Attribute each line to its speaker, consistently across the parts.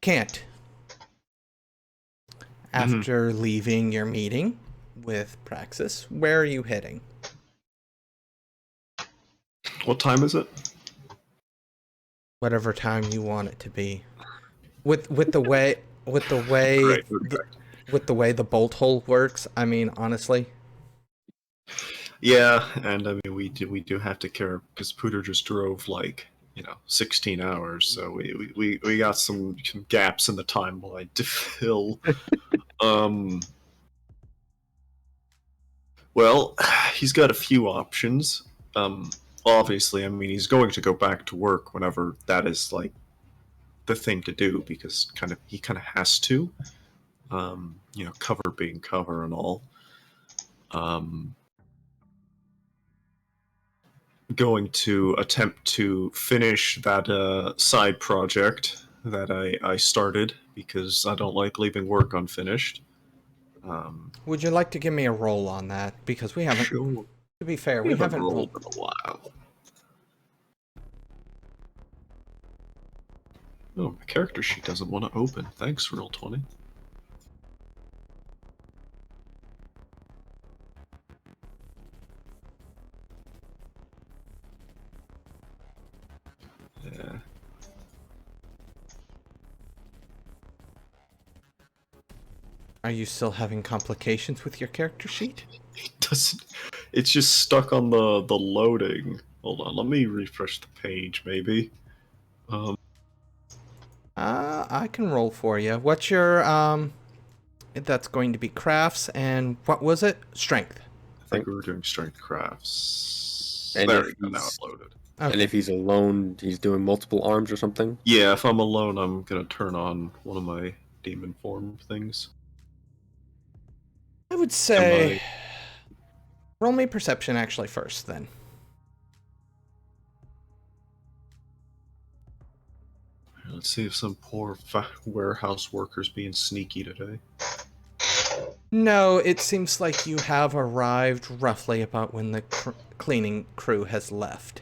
Speaker 1: Kant, after leaving your meeting with Praxis, where are you heading?
Speaker 2: What time is it?
Speaker 1: Whatever time you want it to be. With the way
Speaker 2: Right, okay.
Speaker 1: with the way the bolt hole works, I mean, honestly.
Speaker 2: Yeah, and I mean we do have to care because Pooter just drove like 16 hours, so we got some gaps in the timeline to fill. Well, he's got a few options. Obviously, I mean he's going to go back to work whenever that is like the thing to do because he kind of has to. Cover being cover and all. Going to attempt to finish that side project that I started because I don't like leaving work unfinished.
Speaker 1: Would you like to give me a roll on that? Because we haven't.
Speaker 2: Sure.
Speaker 1: To be fair,
Speaker 2: We
Speaker 1: we
Speaker 2: haven't
Speaker 1: haven't
Speaker 2: rolled in a while. Oh, my character sheet doesn't want to open. Thanks, Roll20. Yeah.
Speaker 1: Are you still having complications with your character sheet?
Speaker 2: It doesn't. It's just stuck on the loading. Hold on, let me refresh the page, maybe.
Speaker 1: I can roll for you. What's your That's going to be crafts, and what was it? Strength.
Speaker 2: I think we were doing strength crafts.
Speaker 3: And
Speaker 2: There we go, now it's loaded.
Speaker 1: Okay.
Speaker 3: And if he's alone, he's doing multiple arms or something?
Speaker 2: Yeah, if I'm alone, I'm gonna turn on one of my demon form things.
Speaker 1: I would say roll me perception actually first, then.
Speaker 2: Let's see if some poor warehouse worker's being sneaky today.
Speaker 1: No, it seems like you have arrived roughly about when the cleaning crew has left.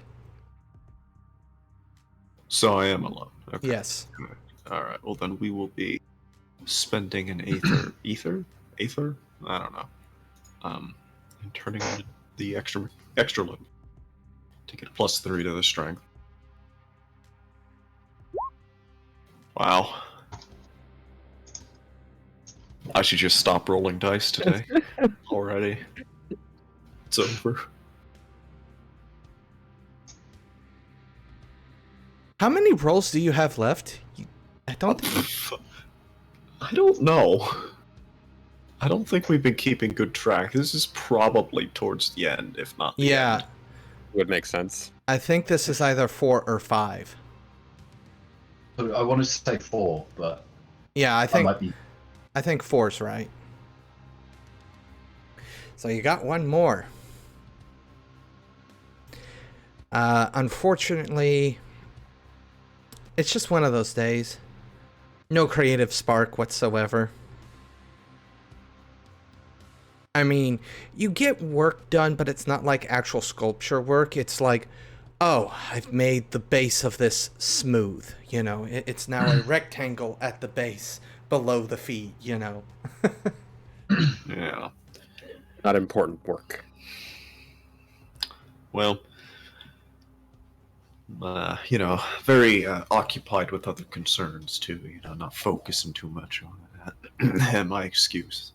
Speaker 2: So I am alone. Okay.
Speaker 1: Yes.
Speaker 2: Good. All right. Well, then we will be spending an ether. I don't know. And turning on the extra limb to get +3 to the strength. Wow. I should just stop rolling dice today. Already. It's over.
Speaker 1: How many rolls do you have left? I don't
Speaker 2: know. I don't think we've been keeping good track. This is probably towards the end, if not the end.
Speaker 3: Would make sense.
Speaker 1: I think this is either 4 or 5.
Speaker 4: I wanted to say 4, but
Speaker 1: yeah, I think
Speaker 4: might be...
Speaker 1: I think 4's right. So you got one more. Unfortunately, it's just one of those days. No creative spark whatsoever. I mean, you get work done, but it's not like actual sculpture work. It's like, oh, I've made the base of this smooth, you know. It's now a rectangle at the base below the feet, you know.
Speaker 2: Yeah.
Speaker 3: Not important work.
Speaker 2: Well, very occupied with other concerns too, not focusing too much on that. My excuse.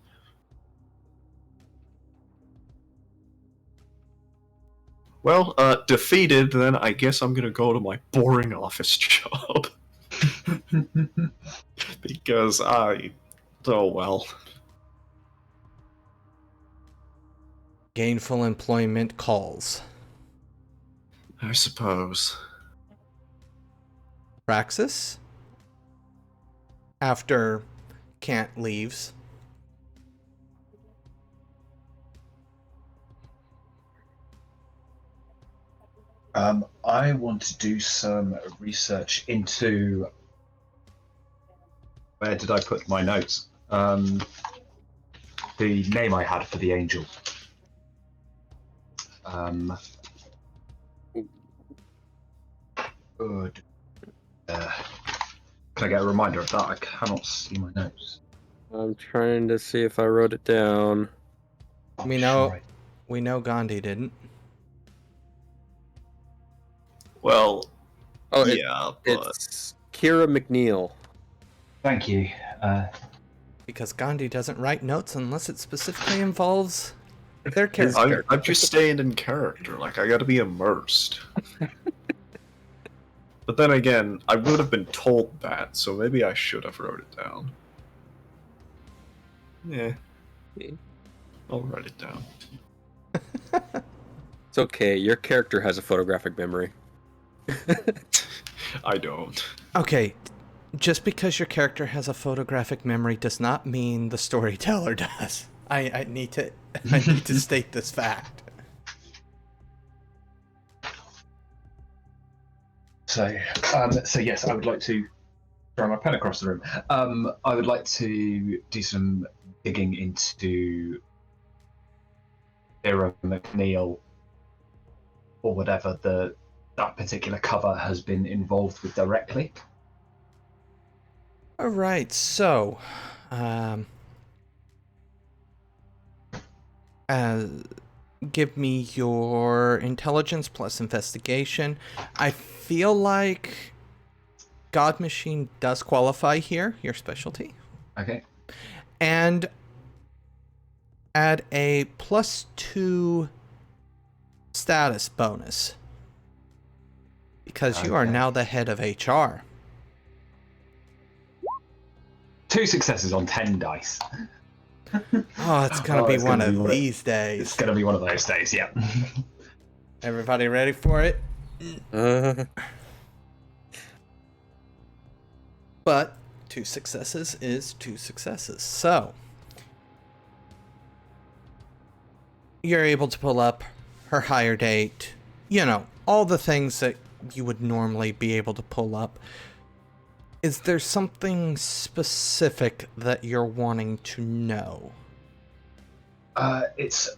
Speaker 2: Well, defeated, then I guess I'm gonna go to my boring office job. Because oh well.
Speaker 1: Gainful employment calls.
Speaker 2: I suppose.
Speaker 1: Praxis? After Kant leaves.
Speaker 4: I want to do some research into... Where did I put my notes? The name I had for the angel. Good. Can I get a reminder of that? I cannot see my notes.
Speaker 3: I'm trying to see if I wrote it down.
Speaker 1: We know Gandhi didn't.
Speaker 2: Well,
Speaker 3: Oh,
Speaker 2: yeah, but
Speaker 3: it's Kira McNeil.
Speaker 4: Thank you.
Speaker 1: Because Gandhi doesn't write notes unless it specifically involves their character.
Speaker 2: I'm just staying in character. Like, I gotta be immersed. But then again, I would have been told that, so maybe I should have wrote it down. Yeah. I'll write it down.
Speaker 3: It's okay. Your character has a photographic memory.
Speaker 2: I don't.
Speaker 1: Okay, just because your character has a photographic memory does not mean the storyteller does. I need to state this fact.
Speaker 4: So yes, I would like to throw my pen across the room. I would like to do some digging into Kira McNeil or whatever that particular cover has been involved with directly.
Speaker 1: All right, so give me your intelligence plus investigation. I feel like God Machine does qualify here, your specialty.
Speaker 4: Okay.
Speaker 1: And add a +2 status bonus. Because you are now the head of HR.
Speaker 4: 2 successes on 10 dice.
Speaker 1: Oh, it's gonna be one of these days.
Speaker 4: It's gonna be one of those days, yeah.
Speaker 1: Everybody ready for it? But 2 successes is 2 successes. So you're able to pull up her hire date, all the things that you would normally be able to pull up. Is there something specific that you're wanting to know?
Speaker 4: It's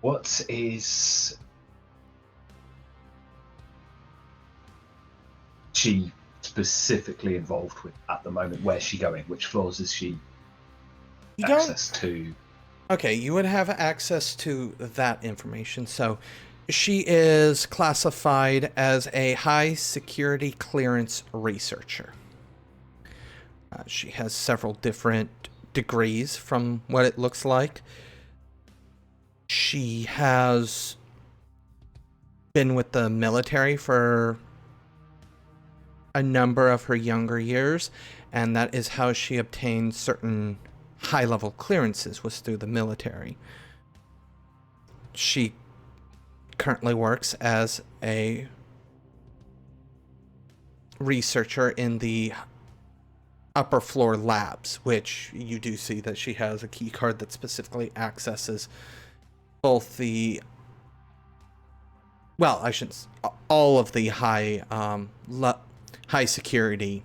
Speaker 4: what is she specifically involved with at the moment? Where's she going? Which floors is she access to?
Speaker 1: Okay, you would have access to that information. So she is classified as a high security clearance researcher. She has several different degrees from what it looks like. She has been with the military for a number of her younger years, and that is how she obtained certain high-level clearances, was through the military. She currently works as a researcher in the upper floor labs, which you do see that she has a key card that specifically accesses both the, well, I shouldn't, all of the high security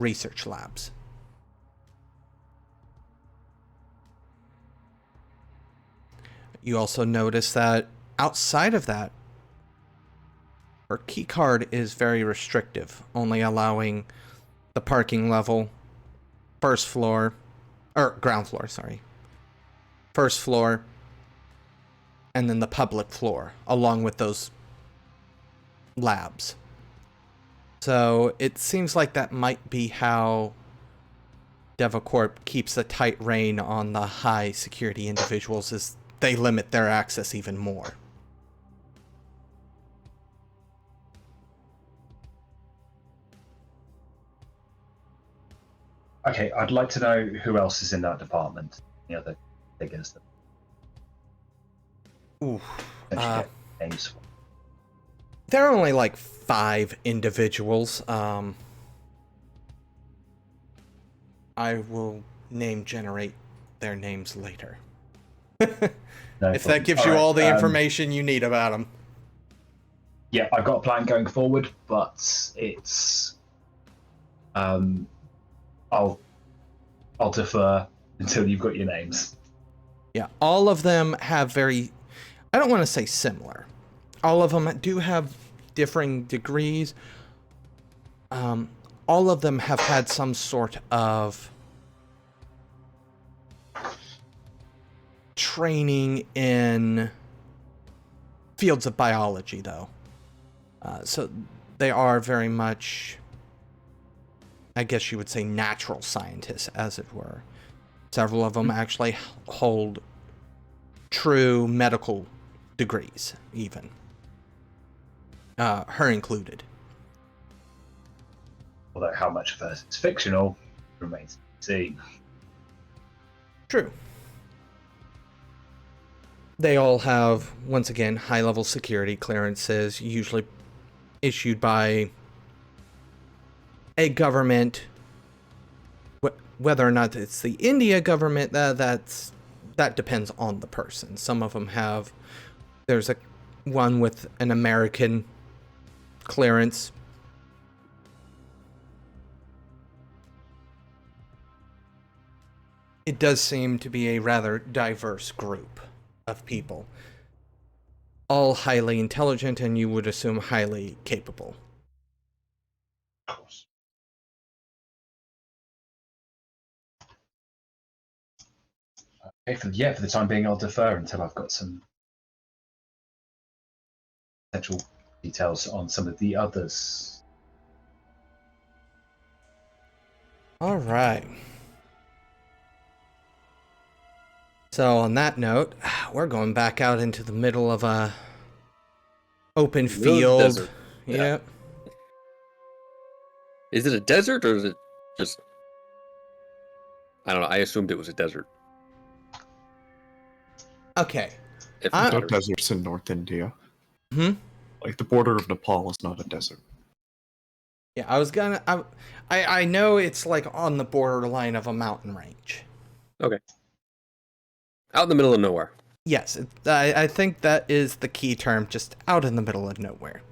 Speaker 1: research labs. You also notice that outside of that, her key card is very restrictive, only allowing the parking level, ground floor, first floor, and then the public floor, along with those labs. So it seems like that might be how DevaCorp keeps a tight rein on the high security individuals, is they limit their access even more.
Speaker 4: Okay, I'd like to know who else is in that department. The other figures that
Speaker 1: Ooh.
Speaker 4: get names for.
Speaker 1: There are only like 5 individuals. I will name generate their names later. If that gives you all the information you need about them.
Speaker 4: Yeah, I've got a plan going forward, but it's I'll defer until you've got your names.
Speaker 1: Yeah, all of them have very, I don't want to say similar. All of them do have differing degrees. all of them have had some sort of training in fields of biology, though. So they are very much, I guess you would say, natural scientists, as it were. Several of them actually hold true medical degrees, even. Her included.
Speaker 4: Although how much of it is fictional remains to be seen.
Speaker 1: True. They all have, once again, high-level security clearances, usually issued by a government. Whether or not it's the India government, that depends on the person. Some of them have. There's one with an American clearance. It does seem to be a rather diverse group of people. All highly intelligent, and you would assume highly capable.
Speaker 4: Of course. Okay, for the time being, I'll defer until I've got some potential details on some of the others.
Speaker 1: All right. So on that note, we're going back out into the middle of a open field.
Speaker 3: Desert.
Speaker 1: Yep.
Speaker 3: Is it a desert or is it just? I don't know. I assumed it was a desert.
Speaker 1: Okay.
Speaker 3: If
Speaker 1: I-
Speaker 3: it
Speaker 2: No
Speaker 3: matters.
Speaker 2: deserts in North India.
Speaker 1: Hmm.
Speaker 2: Like the border of Nepal is not a desert.
Speaker 1: Yeah, I know it's like on the borderline of a mountain range.
Speaker 3: Out in the middle of nowhere.
Speaker 1: Yes, I think that is the key term, just out in the middle of nowhere.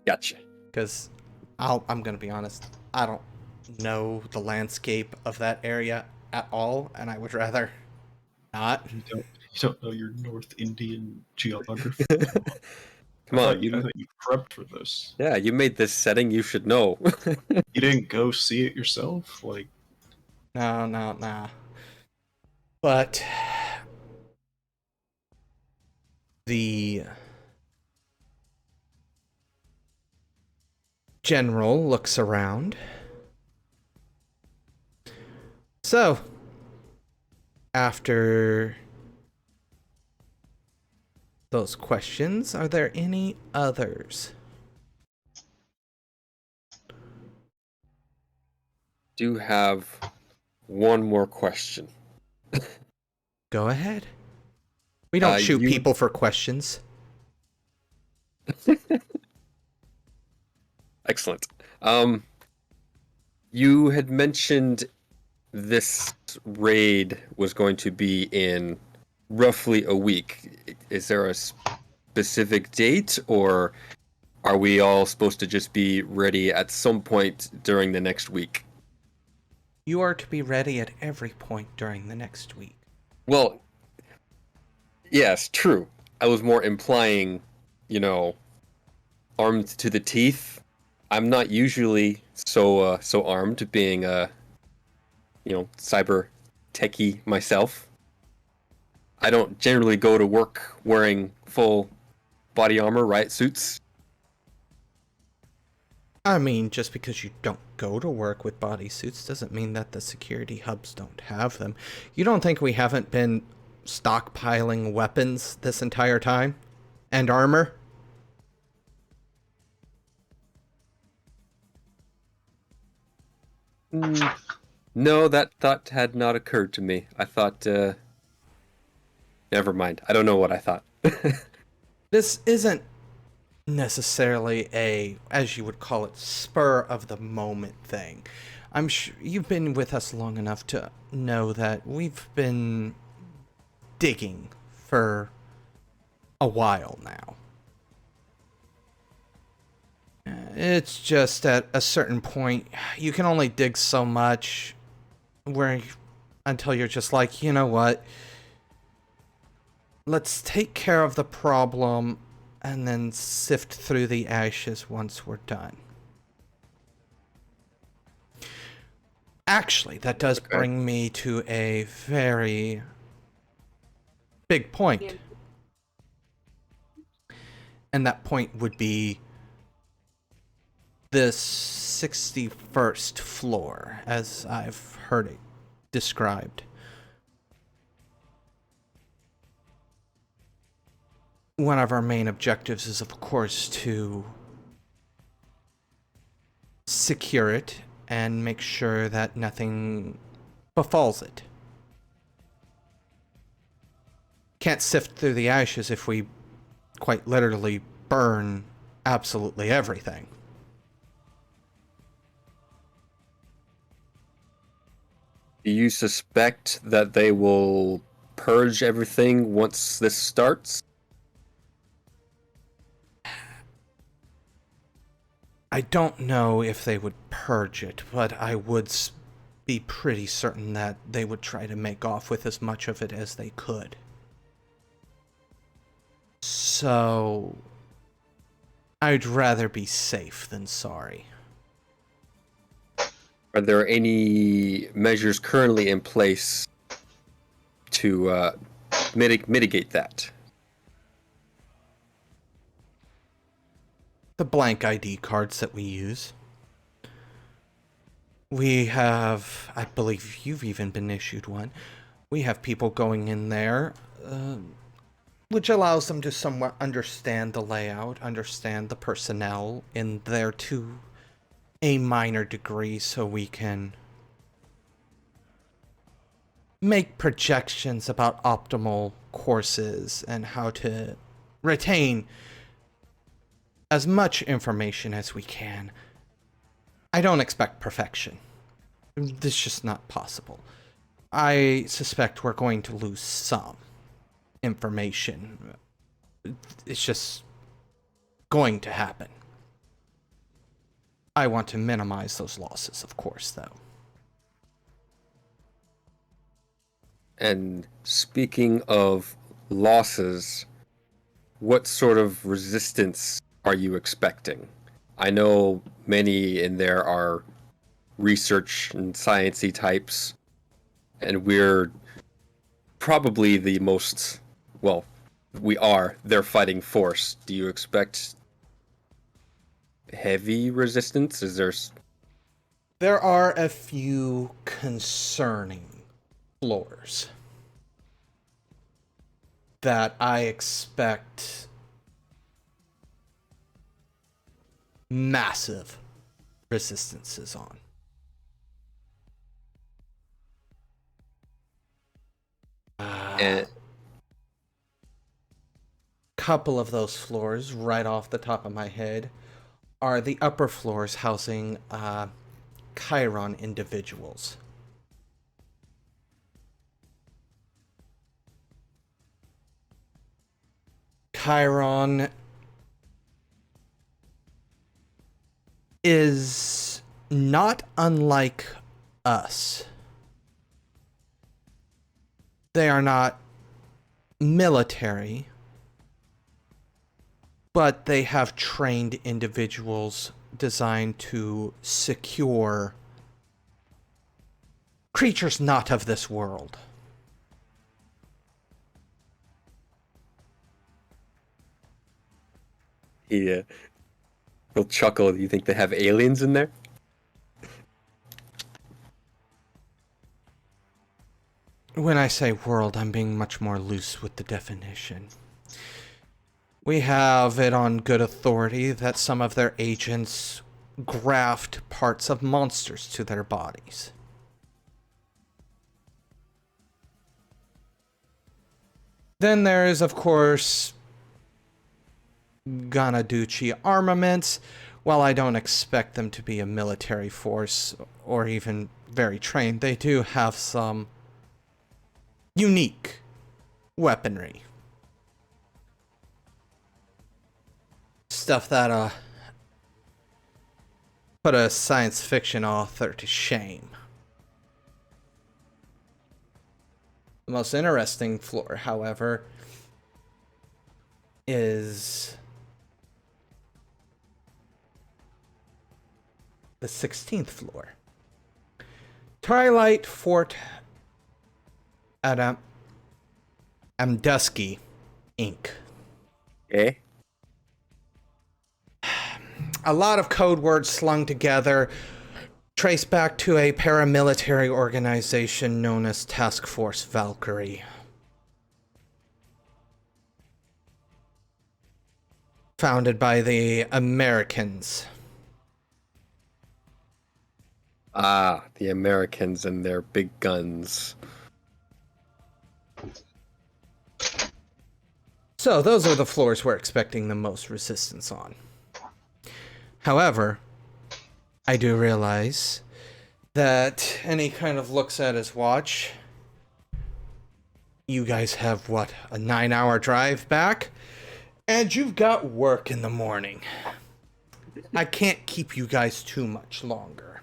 Speaker 3: Gotcha.
Speaker 1: Because I'm going to be honest, I don't know the landscape of that area at all, and I would rather not.
Speaker 2: You don't know your North Indian geography.
Speaker 3: Come
Speaker 2: I
Speaker 3: on,
Speaker 2: thought you prepped for this.
Speaker 3: yeah, you made this setting. You should know.
Speaker 2: You didn't go see it yourself? Like,
Speaker 1: No. But the general looks around. So, after those questions, are there any others?
Speaker 3: Do have one more question.
Speaker 1: Go ahead. We don't shoot
Speaker 3: you-
Speaker 1: people for questions.
Speaker 3: Excellent. You had mentioned this raid was going to be in roughly a week. Is there a specific date, or are we all supposed to just be ready at some point during the next week?
Speaker 1: You are to be ready at every point during the next week.
Speaker 3: Well, yes, true. I was more implying, armed to the teeth. I'm not usually so armed, being cyber techie myself. I don't generally go to work wearing full body armor, riot suits.
Speaker 1: I mean, just because you don't go to work with bodysuits doesn't mean that the security hubs don't have them. You don't think we haven't been stockpiling weapons this entire time? And armor?
Speaker 3: No, that thought had not occurred to me. I thought, never mind. I don't know what I thought.
Speaker 1: This isn't necessarily a, as you would call it, spur of the moment thing. I'm sure you've been with us long enough to know that we've been digging for a while now. It's just at a certain point, you can only dig so much until you're just like, you know what? Let's take care of the problem and then sift through the ashes once we're done. Actually, that does
Speaker 2: Okay.
Speaker 1: bring me to a very big point. And that point would be the 61st floor, as I've heard it described. One of our main objectives is, of course, to secure it and make sure that nothing befalls it. Can't sift through the ashes if we quite literally burn absolutely everything.
Speaker 3: Do you suspect that they will purge everything once this starts?
Speaker 1: I don't know if they would purge it, but I would be pretty certain that they would try to make off with as much of it as they could. So, I'd rather be safe than sorry.
Speaker 3: Are there any measures currently in place to mitigate that?
Speaker 1: The blank ID cards that we use. We have, I believe you've even been issued one. We have people going in there, which allows them to somewhat understand the layout, understand the personnel in there to a minor degree, so we can make projections about optimal courses and how to retain as much information as we can. I don't expect perfection. This is just not possible. I suspect we're going to lose some information. It's just going to happen. I want to minimize those losses, of course, though.
Speaker 3: And speaking of losses, what sort of resistance are you expecting? I know many in there are research and sciencey types, and we're probably the most, well, we are their fighting force. Do you expect heavy resistance?
Speaker 1: There are a few concerning floors that I expect massive resistances on.
Speaker 3: And
Speaker 1: Couple of those floors, right off the top of my head, are the upper floors housing Chiron individuals. Chiron is not unlike us. They are not military, but they have trained individuals designed to secure creatures not of this world.
Speaker 3: he will chuckle. Do you think they have aliens in there?
Speaker 1: When I say world, I'm being much more loose with the definition. We have it on good authority that some of their agents graft parts of monsters to their bodies. Then there is, of course, Ganaduchi armaments. While I don't expect them to be a military force or even very trained, they do have some unique weaponry. Stuff that put a science fiction author to shame. The most interesting floor, however, is the 16th floor. Twilight Fort Amdusky, Inc.
Speaker 3: Okay.
Speaker 1: A lot of code words slung together trace back to a paramilitary organization known as Task Force Valkyrie. Founded by the Americans.
Speaker 3: Ah, the Americans and their big guns.
Speaker 1: So those are the floors we're expecting the most resistance on. However, I do realize that, and he kind of looks at his watch. You guys have, what, a 9-hour drive back? And you've got work in the morning. I can't keep you guys too much longer.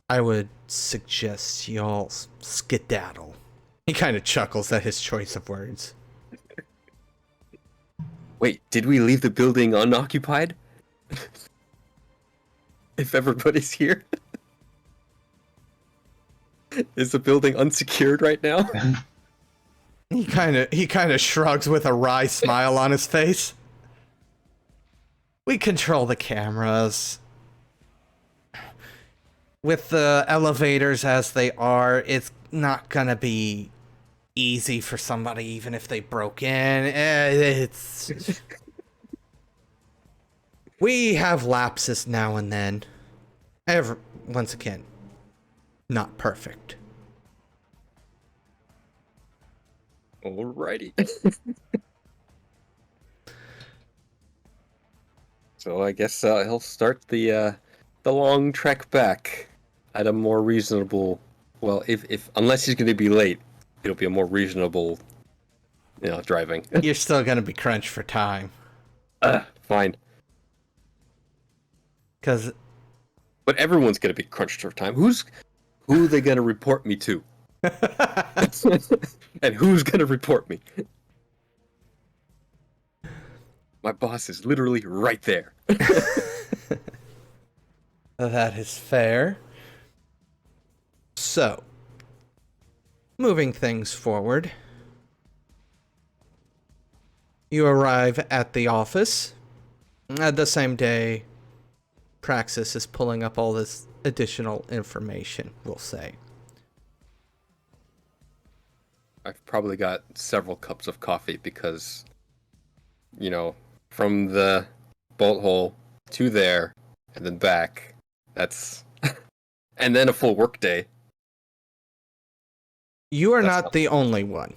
Speaker 1: I would suggest y'all skedaddle. He kind of chuckles at his choice of words.
Speaker 3: Wait, did we leave the building unoccupied? If everybody's here? Is the building unsecured right now?
Speaker 1: He kind of shrugs with a wry smile on his face. We control the cameras. With the elevators as they are, it's not gonna be easy for somebody, even if they broke in. It's... We have lapses now and then. Once again, not perfect.
Speaker 3: Alrighty. So I guess he'll start the long trek back at a more reasonable. Well, if unless he's going to be late, it'll be a more reasonable, driving.
Speaker 1: You're still gonna be crunched for time.
Speaker 3: Fine. But everyone's going to be crunched for time. Who are they going to report me to? And who's going to report me? My boss is literally right there.
Speaker 1: That is fair. So, moving things forward, you arrive at the office. The same day, Praxis is pulling up all this additional information, we'll say.
Speaker 3: I've probably got several cups of coffee because, from the bolt hole to there and then back, that's... and then a full work day.
Speaker 1: You are not the only one.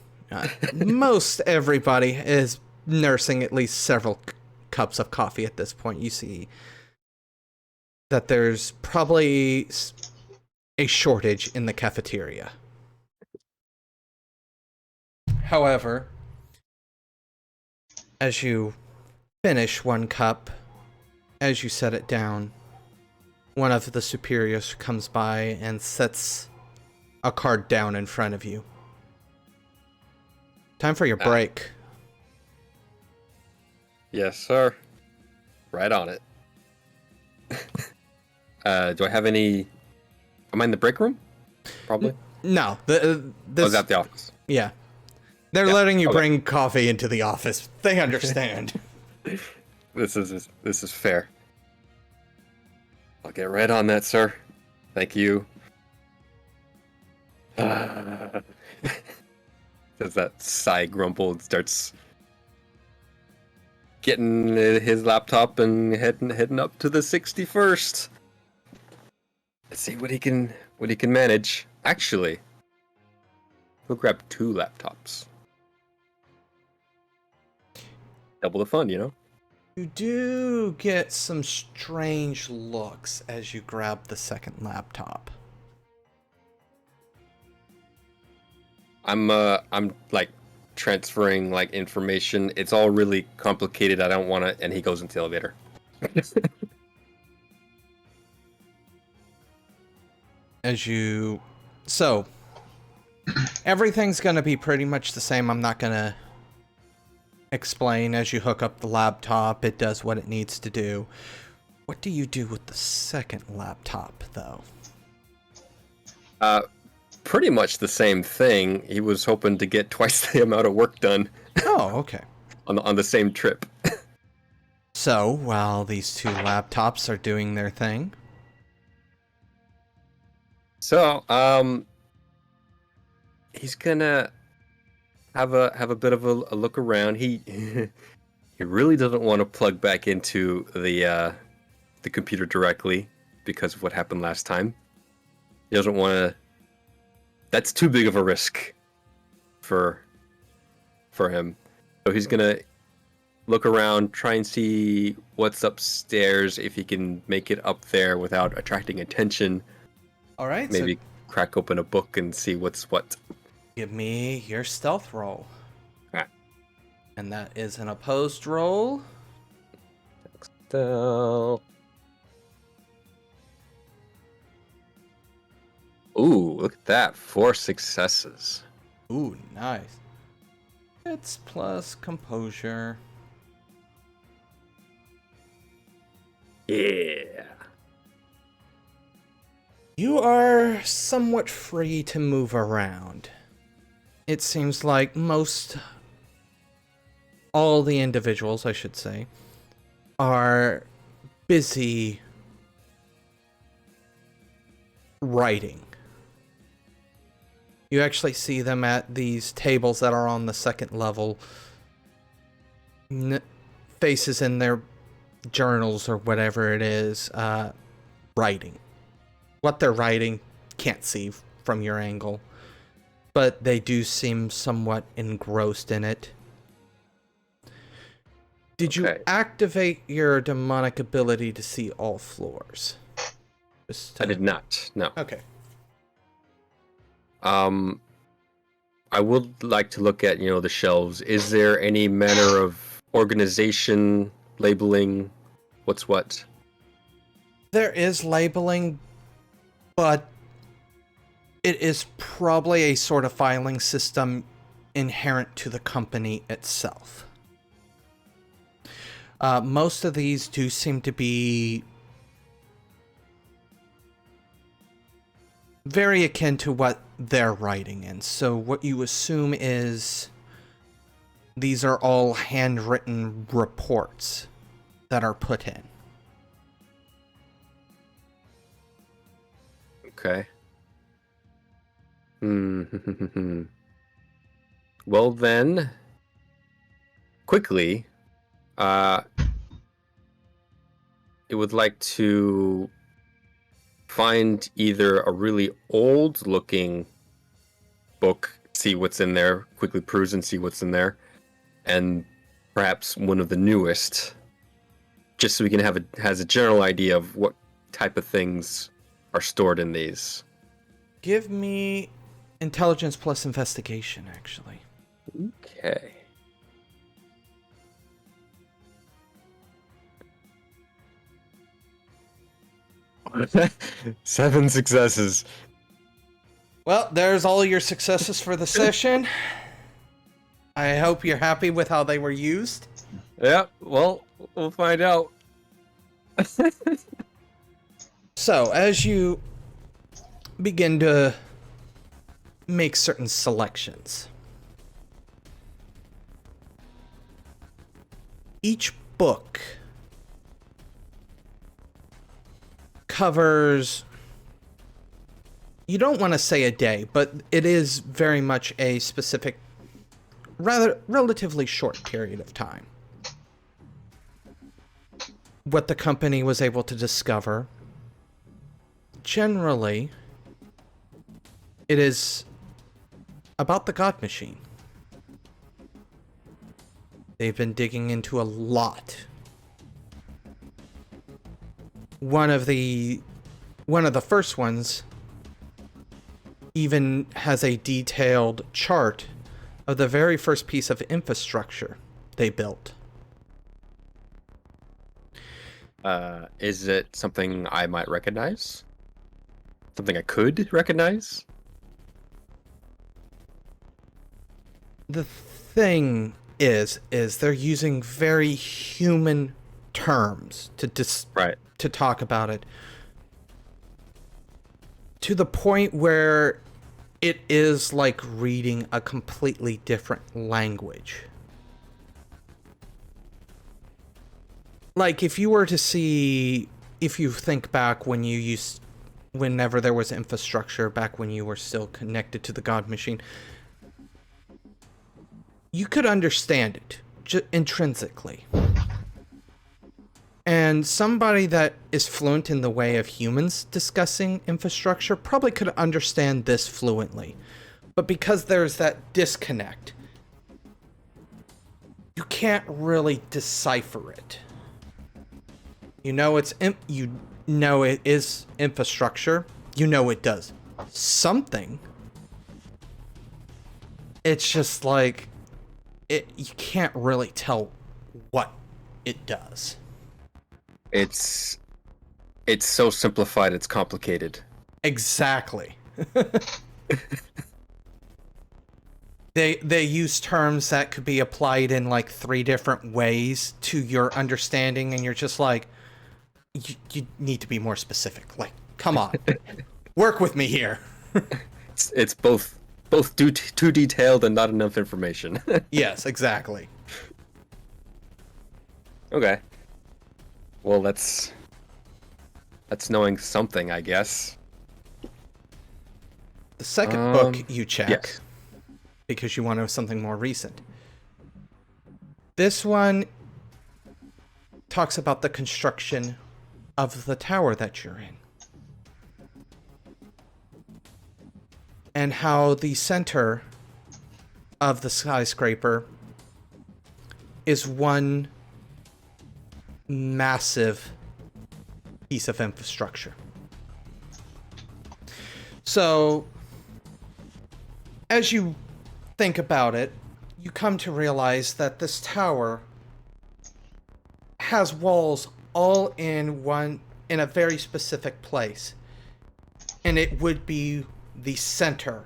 Speaker 1: Most everybody is nursing at least several cups of coffee at this point. You see that there's probably a shortage in the cafeteria. However, as you finish one cup, as you set it down, one of the superiors comes by and sets a card down in front of you. Time for your break.
Speaker 3: Yes, sir. Right on it. Do I have any... Am I in the break room? Probably.
Speaker 1: No.
Speaker 3: I was at the office.
Speaker 1: Yeah. They're letting you bring coffee into the office. They understand.
Speaker 3: This is fair. I'll get right on that, sir. Thank you. Does that sigh grumble and starts getting his laptop and heading up to the 61st. Let's see what he can manage. Actually, we'll grab 2 laptops. Double the fun,
Speaker 1: You do get some strange looks as you grab the second laptop.
Speaker 3: I'm like transferring like information. It's all really complicated. I don't want to. And he goes into the elevator.
Speaker 1: So everything's gonna be pretty much the same. I'm not gonna explain. As you hook up the laptop, it does what it needs to do. What do you do with the second laptop, though?
Speaker 3: Pretty much the same thing. He was hoping to get twice the amount of work done
Speaker 1: Oh, okay.
Speaker 3: on the same trip.
Speaker 1: So, while these two laptops are doing their thing...
Speaker 3: So, he's gonna have a bit of a look around. He he really doesn't want to plug back into the computer directly because of what happened last time. He doesn't want to. That's too big of a risk for him. So he's gonna look around, try and see what's upstairs, if he can make it up there without attracting attention.
Speaker 1: All right,
Speaker 3: Maybe
Speaker 1: so
Speaker 3: crack open a book and see what's what.
Speaker 1: give me your stealth roll.
Speaker 3: Ah.
Speaker 1: And that is an opposed roll.
Speaker 3: So... Ooh, look at that. 4 successes.
Speaker 1: Ooh, nice. It's plus composure.
Speaker 3: Yeah.
Speaker 1: You are somewhat free to move around. It seems like all the individuals, I should say, are busy writing. You actually see them at these tables that are on the second level, faces in their journals or whatever it is, writing. What they're writing, can't see from your angle, but they do seem somewhat engrossed in it. Did you activate your demonic ability to see all floors?
Speaker 3: I did not, no.
Speaker 1: Okay.
Speaker 3: I would like to look at, the shelves. Is there any manner of organization, labeling, what's what?
Speaker 1: There is labeling, but it is probably a sort of filing system inherent to the company itself. Most of these do seem to be very akin to what they're writing in. So what you assume is these are all handwritten reports that are put in.
Speaker 3: Okay. Well then, quickly, it would like to find either a really old looking book, see what's in there, quickly peruse and see what's in there, and perhaps one of the newest, just so we can has a general idea of what type of things are stored in these.
Speaker 1: Give me intelligence plus investigation, actually.
Speaker 3: Okay. Seven successes.
Speaker 1: Well, there's all your successes for the session. I hope you're happy with how they were used.
Speaker 3: Yeah, well, we'll find out.
Speaker 1: So, as you begin to make certain selections, each book covers, you don't want to say a day, but it is very much a specific, rather relatively short period of time. What the company was able to discover, generally, it is about the God Machine. They've been digging into a lot. One of the first ones even has a detailed chart of the very first piece of infrastructure they built.
Speaker 3: Is it something I might recognize? Something I could recognize?
Speaker 1: The thing is they're using very human terms
Speaker 3: Right.
Speaker 1: to talk about it, to the point where it is like reading a completely different language. Like, if you think back whenever there was infrastructure, back when you were still connected to the God Machine, you could understand it intrinsically. And somebody that is fluent in the way of humans discussing infrastructure probably could understand this fluently. But because there's that disconnect, you can't really decipher it. You know it is infrastructure. You know it does something. It's just like you can't really tell what it does.
Speaker 3: It's so simplified, it's complicated.
Speaker 1: Exactly. They use terms that could be applied in like 3 different ways to your understanding, and you're just like, you need to be more specific. Like, come on, work with me here.
Speaker 3: It's both too detailed and not enough information.
Speaker 1: Yes, exactly.
Speaker 3: Okay. Well, that's knowing something, I guess.
Speaker 1: The second book you check,
Speaker 3: yes.
Speaker 1: because you want to know something more recent. This one talks about the construction of the tower that you're in. And how the center of the skyscraper is one massive piece of infrastructure. So, as you think about it, you come to realize that this tower has walls all in a very specific place. And it would be the center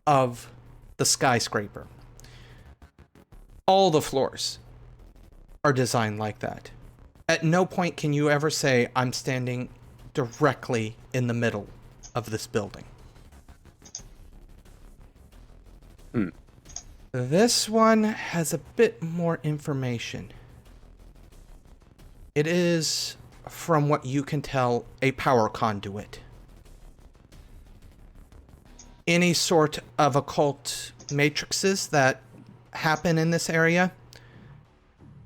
Speaker 1: of the skyscraper. All the floors are designed like that. At no point can you ever say, I'm standing directly in the middle of this building. This one has a bit more information. It is, from what you can tell, a power conduit. Any sort of occult matrices that happen in this area,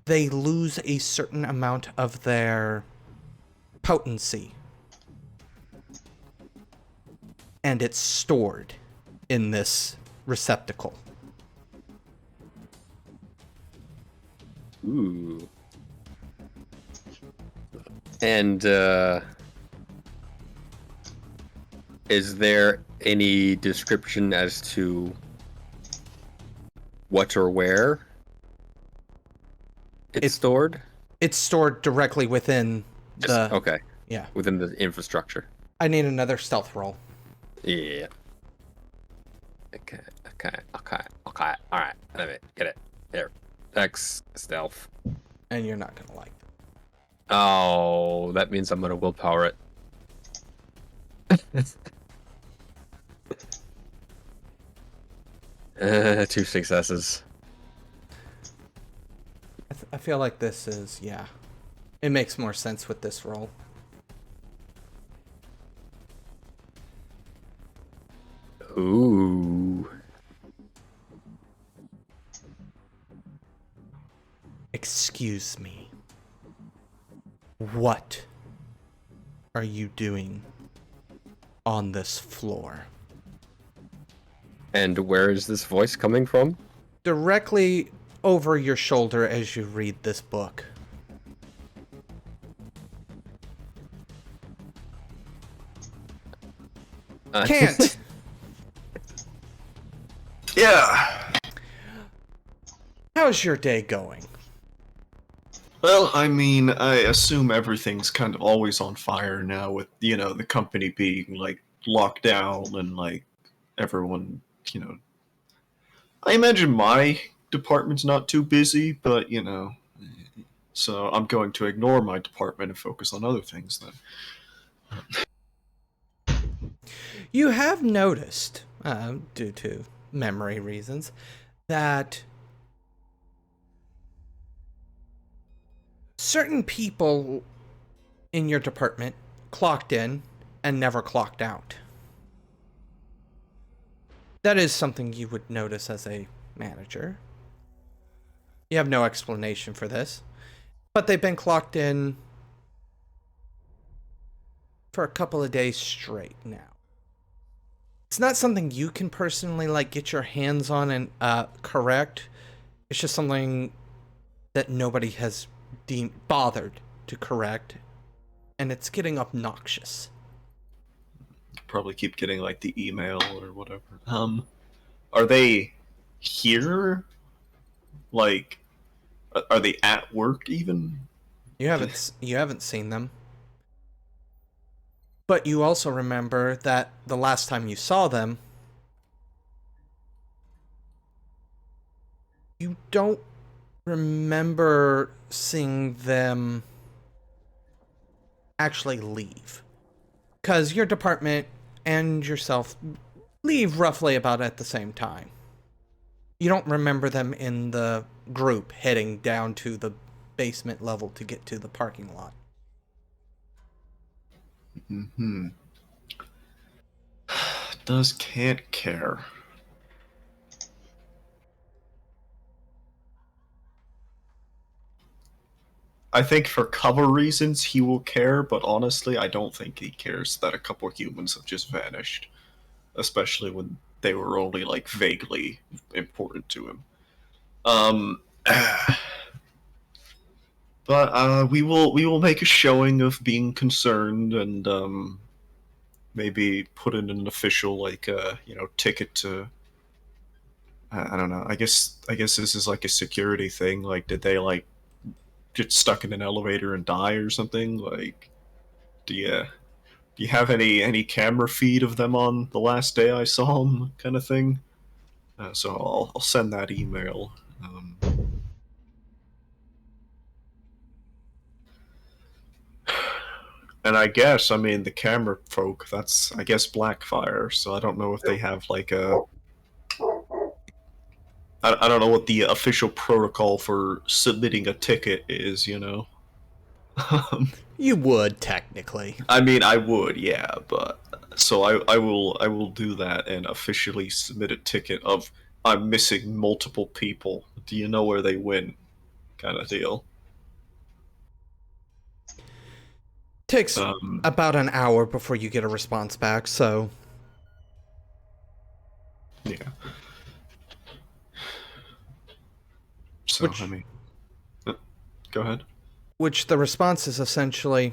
Speaker 1: they lose a certain amount of their potency. And it's stored in this receptacle.
Speaker 3: Ooh. And is there any description as to what or where it's stored?
Speaker 1: It's stored directly within
Speaker 3: okay.
Speaker 1: Yeah.
Speaker 3: Within the infrastructure.
Speaker 1: I need another stealth roll.
Speaker 3: Yeah. Okay. All right. Let me get it. There. X stealth.
Speaker 1: And you're not gonna like it.
Speaker 3: Oh, that means I'm gonna willpower it. 2 successes.
Speaker 1: I feel like this is, yeah. It makes more sense with this roll.
Speaker 3: Ooh.
Speaker 1: Excuse me. What are you doing on this floor?
Speaker 3: And where is this voice coming from?
Speaker 1: Directly over your shoulder as you read this book. Kant!
Speaker 2: Yeah.
Speaker 1: How's your day going?
Speaker 2: Well, I mean, I assume everything's kind of always on fire now with, you know, the company being, like, locked down and, like, everyone, you know... I imagine my department's not too busy, but, you know... So I'm going to ignore my department and focus on other things then.
Speaker 1: You have noticed, due to memory reasons, that certain people in your department clocked in and never clocked out. That is something you would notice as a manager. You have no explanation for this, but they've been clocked in for a couple of days straight now. It's not something you can personally get your hands on and correct. It's just something that nobody has bothered to correct, and it's getting obnoxious.
Speaker 2: Probably keep getting the email or whatever. Are they here? Are they at work even?
Speaker 1: You haven't seen them. But you also remember that the last time you saw them, you don't remember seeing them actually leave. Because your department and yourself leave roughly about at the same time. You don't remember them in the group heading down to the basement level to get to the parking lot.
Speaker 2: Mm-hmm. Does Kant care? I think for cover reasons he will care, but honestly, I don't think he cares that a couple humans have just vanished. Especially when they were only, vaguely important to him. But we will make a showing of being concerned and, maybe put in an official, ticket to... I don't know. I guess this is, a security thing. Did they, get stuck in an elevator and die or something? Do you have any camera feed of them on the last day I saw them, kind of thing? So I'll send that email. And I guess, the camera folk, that's, I guess, Blackfire, so I don't know if they have, I don't know what the official protocol for submitting a ticket is,
Speaker 1: You would, technically.
Speaker 2: I would, yeah, but... So I will do that and officially submit a ticket of I'm missing multiple people. Do you know where they went? Kind of deal.
Speaker 1: Takes about an hour before you get a response back, so...
Speaker 2: Yeah. So, go ahead.
Speaker 1: Which the response is essentially...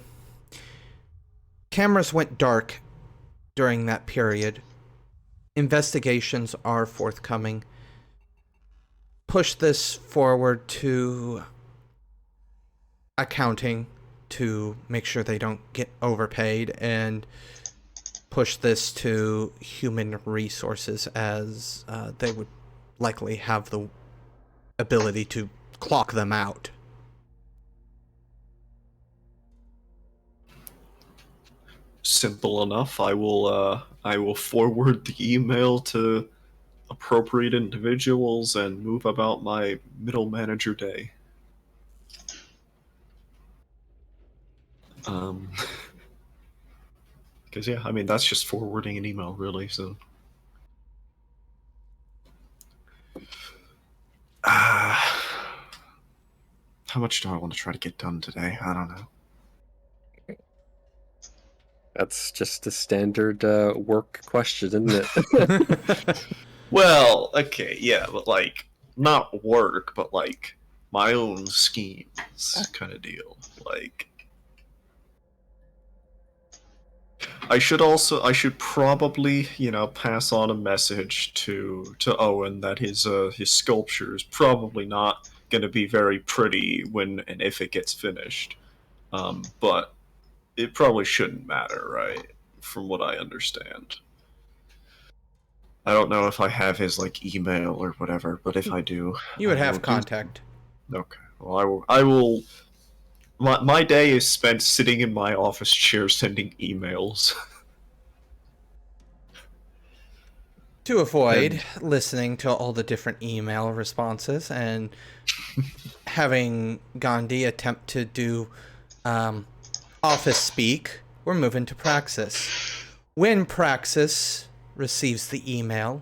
Speaker 1: Cameras went dark during that period. Investigations are forthcoming. Push this forward to accounting to make sure they don't get overpaid, and push this to human resources as they would likely have the ability to clock them out.
Speaker 2: Simple enough. I will forward the email to appropriate individuals and move about my middle manager day. Because yeah, that's just forwarding an email, really. So, how much do I want to try to get done today? I don't know.
Speaker 3: That's just a standard work question, isn't it?
Speaker 2: Well, okay, yeah, but not work, but my own schemes kind of deal. I should probably, pass on a message to Owen that his sculpture is probably not going to be very pretty when and if it gets finished. But it probably shouldn't matter, right? From what I understand. I don't know if I have his email or whatever, but if I do,
Speaker 1: You would have contact.
Speaker 2: Okay. Well, I will My day is spent sitting in my office chair sending emails.
Speaker 1: To avoid listening to all the different email responses and having Gandhi attempt to do office speak, we're moving to Praxis. When Praxis receives the email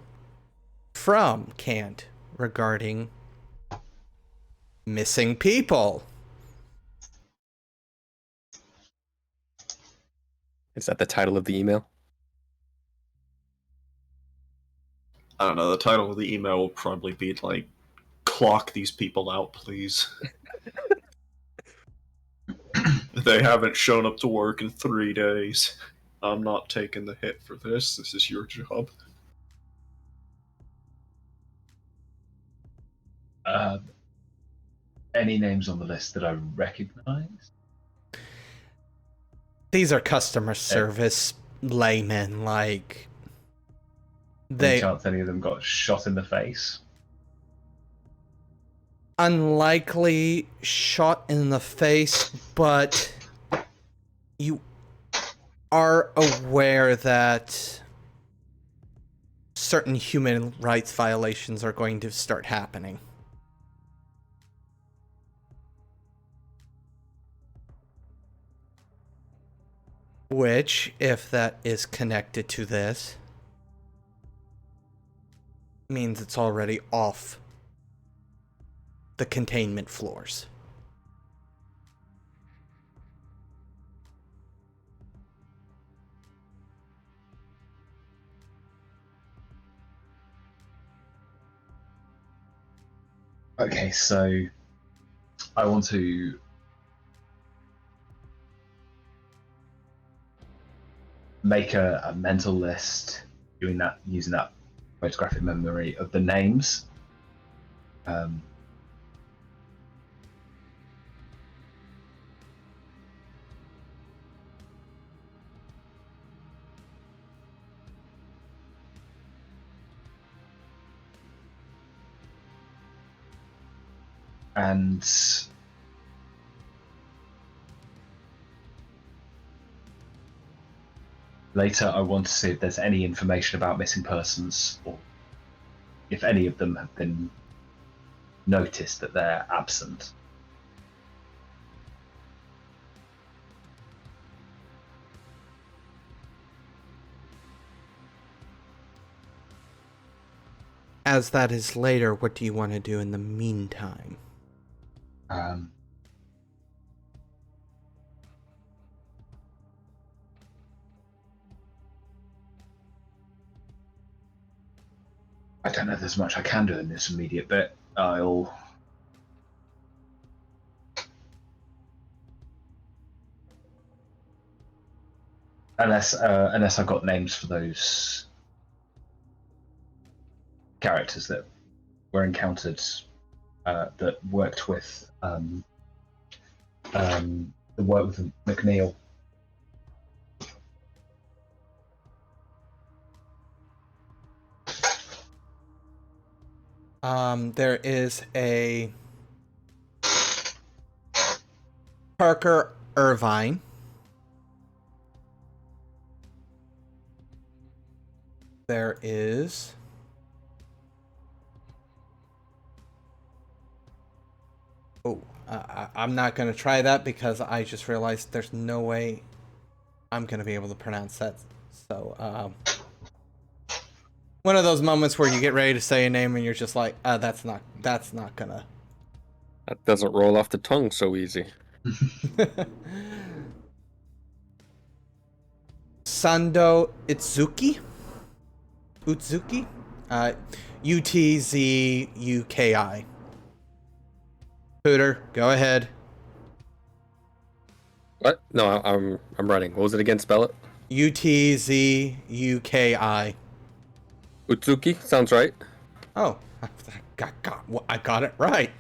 Speaker 1: from Kant regarding missing people.
Speaker 3: Is that the title of the email?
Speaker 2: I don't know, the title of the email will probably be like, "Clock these people out, please." They haven't shown up to work in 3 days. I'm not taking the hit for this. This is your job.
Speaker 4: Any names on the list that I recognize?
Speaker 1: These are customer service laymen, like
Speaker 4: Any chance any of them got shot in the face?
Speaker 1: unlikely shot in the face, but you are aware that certain human rights violations are going to start happening. Which, if that is connected to this, means it's already off the containment floors.
Speaker 4: Okay, so I want to make a mental list using that photographic memory of the names. And later, I want to see if there's any information about missing persons, or if any of them have been noticed that they're absent.
Speaker 1: As that is later, what do you want to do in the meantime?
Speaker 4: I don't know if there's much I can do in this immediate bit. Unless I've got names for those characters that were encountered, that worked with McNeil.
Speaker 1: There is a Parker Irvine. There is I'm not going to try that because I just realized there's no way I'm going to be able to pronounce that. So, one of those moments where you get ready to say a name and you're just like, that's not gonna.
Speaker 3: That doesn't roll off the tongue so easy.
Speaker 1: Sando Utsuki? Utzuki? Pooter, go ahead.
Speaker 3: What? No, I'm writing. What was it again? Spell it.
Speaker 1: Utzuki.
Speaker 3: Utsuki sounds right.
Speaker 1: Oh, I got it right.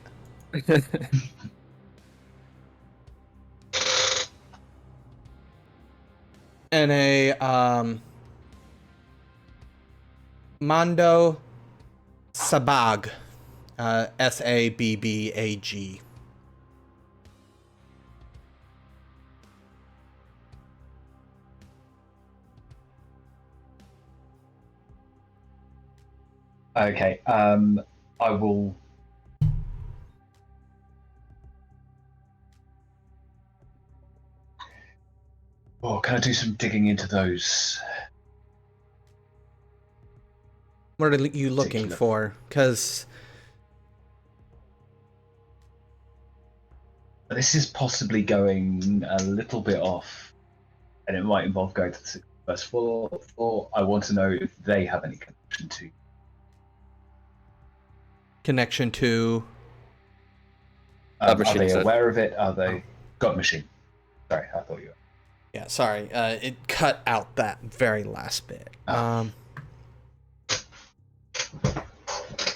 Speaker 1: And a Mando Sabag, Sabbag.
Speaker 4: Okay. I will. Oh, can I do some digging into those?
Speaker 1: What are you looking
Speaker 4: Particular.
Speaker 1: for? Because
Speaker 4: This is possibly going a little bit off, and it might involve going to the first floor. Or I want to know if they have any connection to.
Speaker 1: connection to...
Speaker 4: Are
Speaker 3: machine
Speaker 4: they
Speaker 3: set.
Speaker 4: aware of it? Are they God machine? Sorry, I thought you were.
Speaker 1: Yeah, sorry. It cut out that very last bit.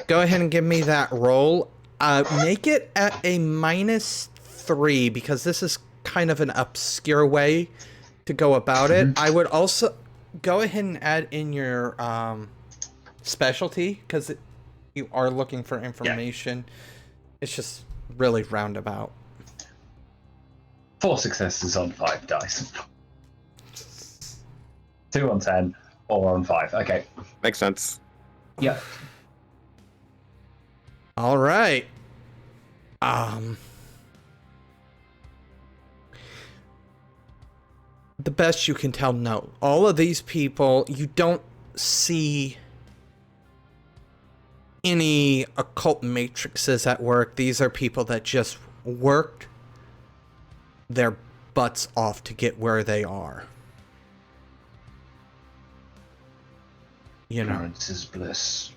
Speaker 1: Go ahead and give me that roll. Make it at a -3 because this is kind of an obscure way to go about it. I would also go ahead and add in your specialty because you are looking for information. It's just really roundabout.
Speaker 4: 4 successes on 5 dice. 2 on 10, or on 5. Okay.
Speaker 3: Makes sense.
Speaker 4: Yeah.
Speaker 1: All right. The best you can tell, no. All of these people, you don't see any occult matrices at work. These are people that just worked their butts off to get where they are. You know.
Speaker 4: Ignorance is bliss.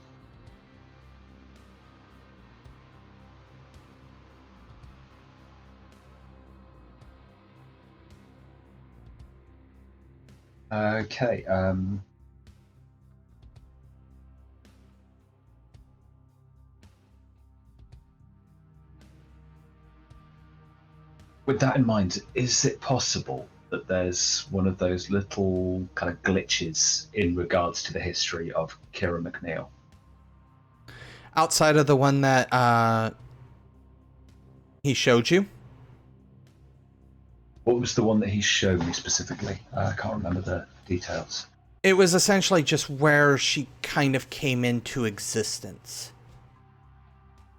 Speaker 4: Okay. With that in mind, is it possible that there's one of those little kind of glitches in regards to the history of Kira McNeil?
Speaker 1: Outside of the one that he showed you?
Speaker 4: What was the one that he showed me specifically? I can't remember the details.
Speaker 1: It was essentially just where she kind of came into existence.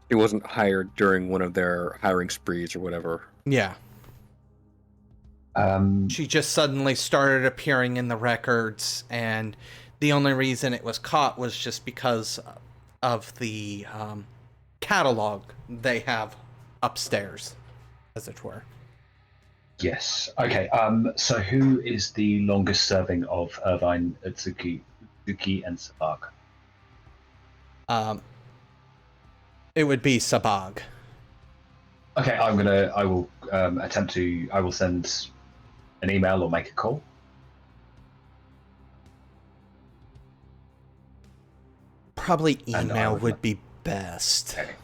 Speaker 3: He wasn't hired during one of their hiring sprees or whatever.
Speaker 1: Yeah.
Speaker 4: Um,
Speaker 1: She just suddenly started appearing in the records, and the only reason it was caught was just because of the catalog they have upstairs, as it were.
Speaker 4: yes. Okay. So who is the longest serving of Irvine, Utsuki, and Sabag?
Speaker 1: It would be Sabag.
Speaker 4: Okay, I will I will send an email or make a call.
Speaker 1: Probably
Speaker 4: And I
Speaker 1: email
Speaker 4: would
Speaker 1: would be best.
Speaker 4: Okay.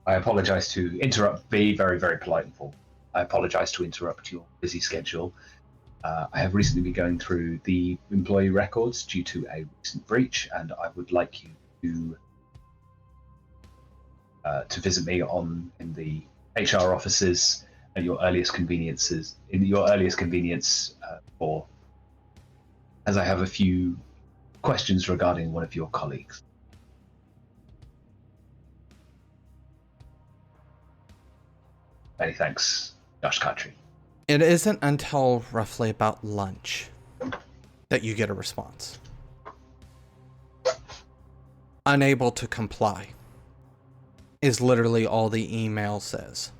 Speaker 4: I apologize to interrupt, be very, very polite and formal. I apologize to interrupt your busy schedule. I have recently been going through the employee records due to a recent breach, and I would like you to visit me in the HR offices at your earliest convenience, for as I have a few questions regarding one of your colleagues. Many thanks, Josh Country.
Speaker 1: It isn't until roughly about lunch that you get a response. Unable to comply is literally all the email says.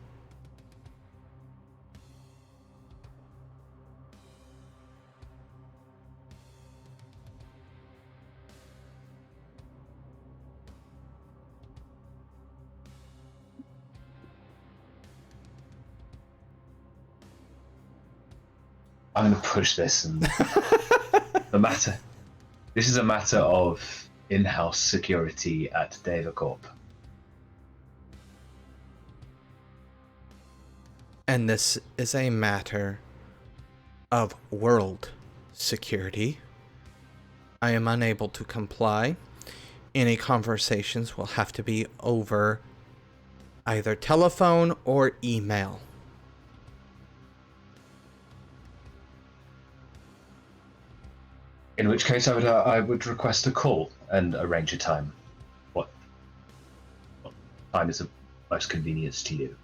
Speaker 4: I'm going to push this, and this is a matter of in-house security at Devacorp.
Speaker 1: And this is a matter of world security. I am unable to comply. Any conversations will have to be over either telephone or email.
Speaker 4: In which case, I would request a call and arrange a time. What time is of most convenience to you?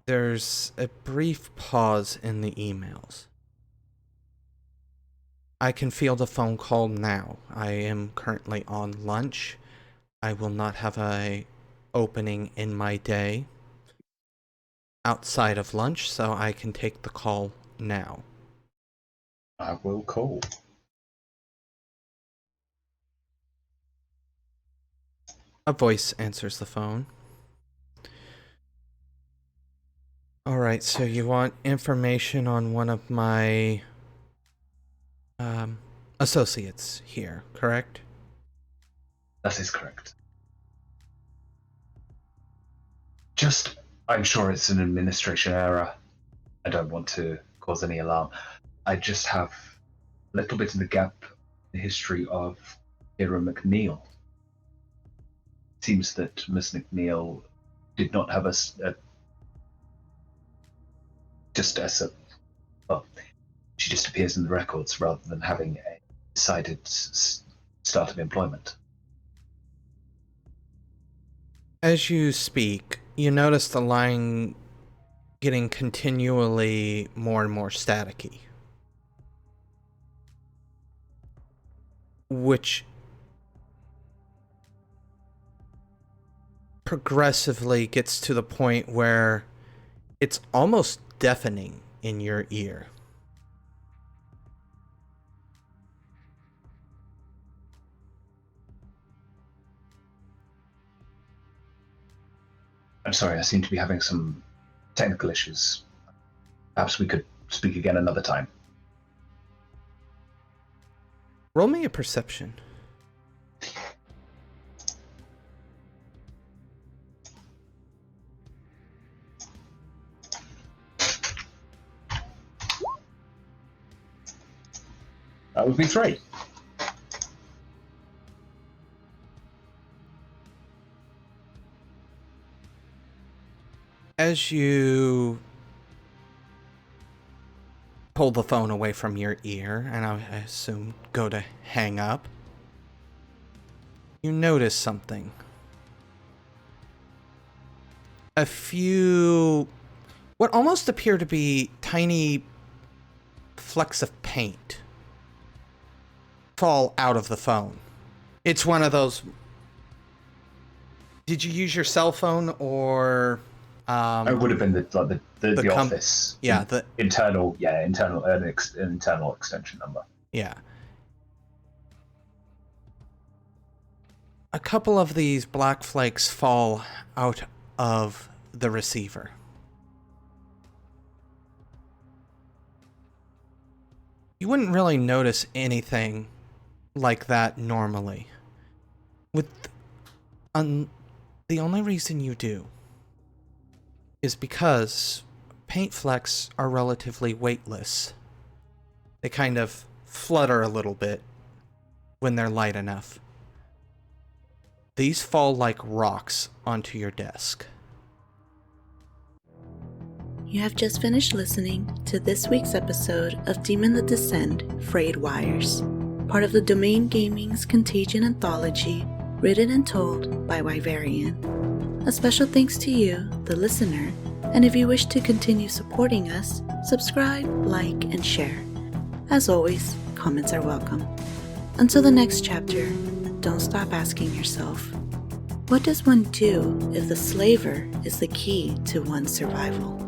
Speaker 1: There's a brief pause in the emails. I can field a phone call now. I am currently on lunch. I will not have a opening in my day outside of lunch, so I can take the call now.
Speaker 4: I will call.
Speaker 1: A voice answers the phone. Alright, so you want information on one of my associates here, correct?
Speaker 4: That is correct. I'm sure it's an administration error. I don't want to cause any alarm. I just have a little bit of the gap in the history of Hera McNeil. It seems that Miss McNeil did not have she just appears in the records rather than having a decided start of employment.
Speaker 1: As you speak, you notice the line getting continually more and more staticky. Which progressively gets to the point where it's almost deafening in your ear.
Speaker 4: I'm sorry, I seem to be having some technical issues. Perhaps we could speak again another time.
Speaker 1: Roll me a perception.
Speaker 4: That would be 3.
Speaker 1: As you pull the phone away from your ear, and I assume go to hang up, you notice something. A few, what almost appear to be tiny flecks of paint fall out of the phone. It's one of those. Did you use your cell phone or?
Speaker 4: It would have been the office.
Speaker 1: Yeah, the
Speaker 4: internal extension number.
Speaker 1: Yeah. A couple of these black flakes fall out of the receiver. You wouldn't really notice anything like that normally. The only reason you do is because paint flecks are relatively weightless. They kind of flutter a little bit when they're light enough. These fall like rocks onto your desk.
Speaker 5: You have just finished listening to this week's episode of Demon the Descend, Frayed Wires, part of the Domain Gaming's Contagion anthology, written and told by Wyverian. A special thanks to you, the listener, and if you wish to continue supporting us, subscribe, like, and share. As always, comments are welcome. Until the next chapter, don't stop asking yourself, what does one do if the slaver is the key to one's survival?